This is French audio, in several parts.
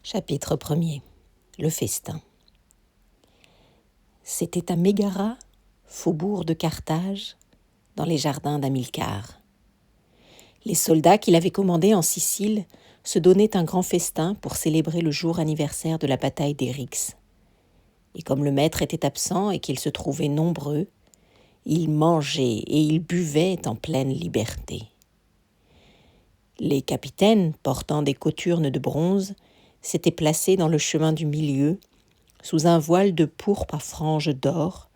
Chapitre 1er. Le festin. C'était à Mégara, faubourg de Carthage, dans les jardins d'Hamilcar. Les soldats qu'il avait commandés en Sicile se donnaient un grand festin pour célébrer le jour anniversaire de la bataille d'Eryx. Et comme le maître était absent et qu'ils se trouvaient nombreux, ils mangeaient et ils buvaient en pleine liberté. Les capitaines, portant des cothurnes de bronze, s'étaient placés dans le chemin du milieu, sous un voile de pourpre à franges d'or,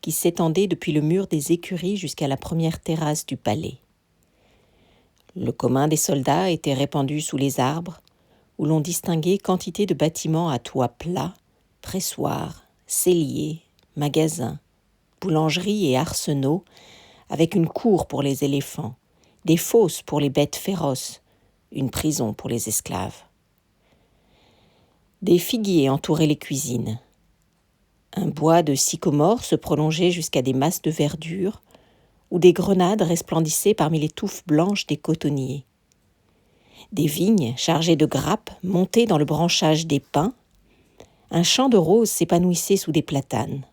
qui s'étendait depuis le mur des écuries jusqu'à la première terrasse du palais. Le commun des soldats était répandu sous les arbres, où l'on distinguait quantité de bâtiments à toit plat, pressoirs, celliers, magasins, boulangeries et arsenaux, avec une cour pour les éléphants, des fosses pour les bêtes féroces, une prison pour les esclaves. Des figuiers entouraient les cuisines. Un bois de sycomore se prolongeait jusqu'à des masses de verdure, où des grenades resplendissaient parmi les touffes blanches des cotonniers. Des vignes chargées de grappes montaient dans le branchage des pins. Un champ de roses s'épanouissait sous des platanes.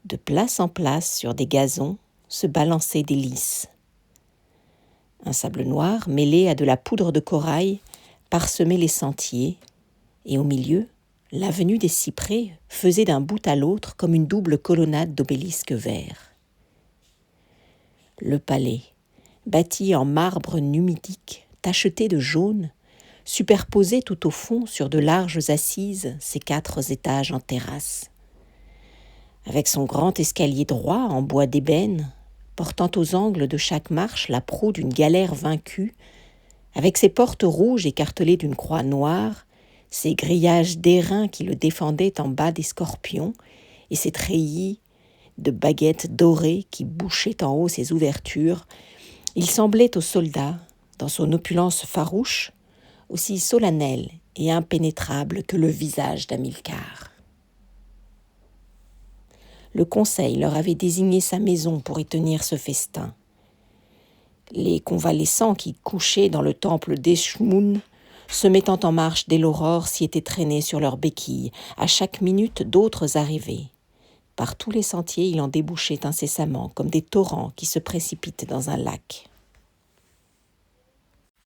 De place en place, sur des gazons, se balançaient des lys. Un sable noir, mêlé à de la poudre de corail, parsemait les sentiers, et au milieu, l'avenue des cyprès faisait d'un bout à l'autre comme une double colonnade d'obélisques verts. Le palais, bâti en marbre numidique, tacheté de jaune, superposait tout au fond sur de larges assises ses 4 étages en terrasse. Avec son grand escalier droit en bois d'ébène, portant aux angles de chaque marche la proue d'une galère vaincue, avec ses portes rouges écartelées d'une croix noire, ses grillages d'airain qui le défendaient en bas des scorpions, et ses treillis de baguettes dorées qui bouchaient en haut ses ouvertures, il semblait aux soldats, dans son opulence farouche, aussi solennel et impénétrable que le visage d'Hamilcar. Le conseil leur avait désigné sa maison pour y tenir ce festin. Les convalescents qui couchaient dans le temple d'Eshmoun, se mettant en marche dès l'aurore, s'y étaient traînés sur leurs béquilles. À chaque minute, d'autres arrivaient. Par tous les sentiers, il en débouchait incessamment, comme des torrents qui se précipitent dans un lac.